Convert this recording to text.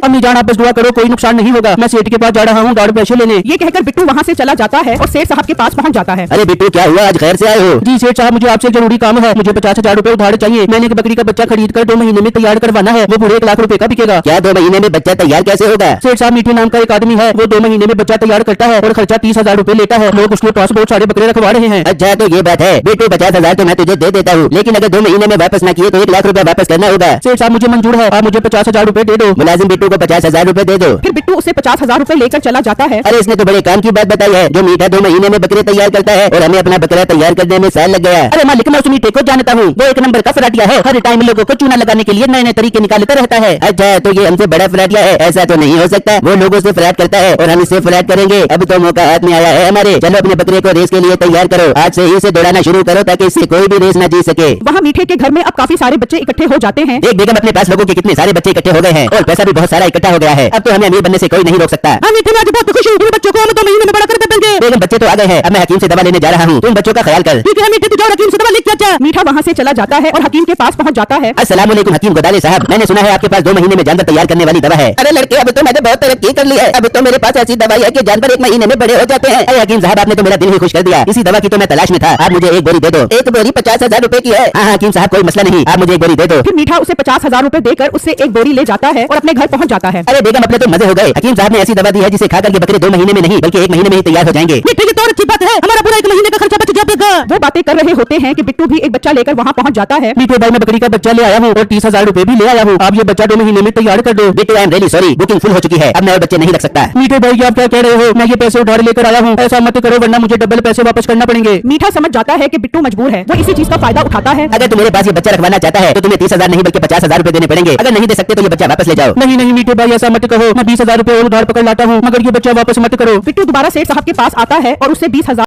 अम्मी जान आप बस दुआ करो, कोई नुकसान नहीं होगा। मैं सेठ के पास जा रहा हूँ गाड़ी पैसे लेने। ये कहकर बिट्टू वहाँ से चला जाता है और सेठ साहब के पास पहुँच जाता है। अरे बिट्टू क्या हुआ, आज खैर से आए हो? जी सेठ साहब, मुझे आपसे जरूरी काम है। मुझे 50,000 रूपए उधार चाहिए। मैंने एक बकरी का बच्चा खरीद कर 2 महीने में तैयार करवाना है। वो पूरे 1 लाख रूपए का बिकेगा। क्या 2 महीने में बच्चा तैयार कैसे होगा? सेठ साहब, मीठी नाम का एक आदमी है, वो 2 महीने में बच्चा तैयार करता है और खर्चा 30,000 रूपए लेता है। लोग उसके पास बहुत सारे बकरे रखवा रहे हैं। अच्छा तो ये बात है। बिट्टू 50,000 तो मैं तुझे दे देता हूँ, लेकिन अगर 2 महीने में वापस न किए तो 1 लाख रुपया वापस करना होगा। सेठ साहब मुझे मंजूर है, आप मुझे 50,000 रूपए दे दो। मुलाजिम बिट्टू को 50,000 रूपए दे दो। फिर बिट्टू उसे 50,000 रूपए लेकर चला जाता है। अरे इसने तो बड़े काम की बात बताई है। जो मीठा 2 महीने में बकरे तैयार करता है और हमें अपना बकरा तैयार करने में साल लग गया। अरे मालिक, मैं उस मीठे को जानता हूँ, वो 1 नंबर का फराटिया है। हर टाइम लोगों को चूना लगाने के लिए नए नए तरीके निकालता रहता है। अच्छा तो ये हमसे बड़ा फराटिया है? ऐसा तो नहीं हो सकता, वो लोगों से फ्रैड करता है और हम इससे फ्रैड करेंगे। अब तो मौका हाथ में आया है हमारे। चलो अपने बकरे को रेस के लिए तैयार करो, आज से ही इसे दौड़ाना शुरू करो ताकि इससे कोई भी रेस न जीत सके। वहाँ मीठे के घर में अब काफी सारे बच्चे इकट्ठे हो जाते हैं। देख बेगम, अपने पास लोगों के कितने सारे बच्चे इकट्ठे हो गए हैं और पैसा भी बहुत सारा इकट्ठा हो गया है। अब तो हमें अमीर बनने से कोई नहीं रोक सकता। मीठे में आज बहुत खुश हूँ, बच्चों को हम 2 महीने में बड़ा कर देंगे। बेगम बच्चे तो आ गए हैं, अब मैं हकीम से दवा लेने जा रहा हूँ, तुम बच्चों का ख्याल कर। ठीक है मीठे, तू जाओ हकीम से दवा लेके आजा। मीठा वहाँ से चला जाता है और हकीम के पास पहुँच जाता है। अस्सलाम वालेकुम हकीम गोदाले साहब, मैंने सुना है आपके पास 2 महीने में जानवर तैयार करने वाली दवा है। अरे लड़के, अब तो मैंने बहुत तरक्की कर ली है। अब तो मेरे पास ऐसी दवाई है कि जानवर 1 महीने में बड़े हो जाते हैं। अरे हकीम साहब, आपने तो मेरा दिल ही खुश कर दिया। इसी दवा की तो मैं तलाश में था। आप मुझे 1 बोरी दे दो। 1 बोरी 50,000 रूपए की है। हाँ हकीम साहब, कोई मसला नहीं, आप मुझे 1 बोरी दे दो। फिर मीठा उसे 50,000 रूपए देकर उससे 1 बोरी ले जाता है और अपने घर पहुँच जाता है। अरे बेगम, अपने तो मजे हो गए। हकीम साहब ने ऐसी दवा दी है जिसे खाकर के बकरे 2 महीने में नहीं बल्कि 1 महीने में ही तैयार हो जाएंगे। मीठे की तो अच्छी बात है, हमारा पूरा 1 महीने का खर्चा बच जाएगा। वो बातें कर रहे होते हैं कि बिट्टू भी एक बच्चा लेकर वहाँ पहुँच जाता है। मीठे भाई, मैं बकरी का बच्चा ले आया हूँ और 30,000 रूपए भी ले आया हूँ। आप ये बच्चा 2 महीने में तैयार कर दो। Bittu I am really sorry, booking full हो चुकी है, अब मैं और बच्चे नहीं रख सकता। मीठे भाई, आप क्या कह रहे हो? मैं ये पैसे उधार लेकर आया हूँ, ऐसा मत करो वरना मुझे डबल पैसे वापस करना पड़ेंगे। मीठा समझ जाता है कि बिट्टू मजबूर है, वो इसी चीज का फायदा उठाता है। अगर तुम मेरे पास ये बच्चा रखवाना चाहता है तो तुम्हें 30,000 नहीं बल्कि 50,000 रूपए देने पड़ेंगे। अगर नहीं दे सकते तो ये बच्चा वापस ले जाओ। नहीं नहीं मीठे भाई, ऐसा मत कहो। मैं 20,000 रूपए और उधार पकड़ लाता हूँ, मगर ये बच्चा वापस मत करो। बिट्टू दोबारा सेठ साहब के पास आता है और उससे 20,000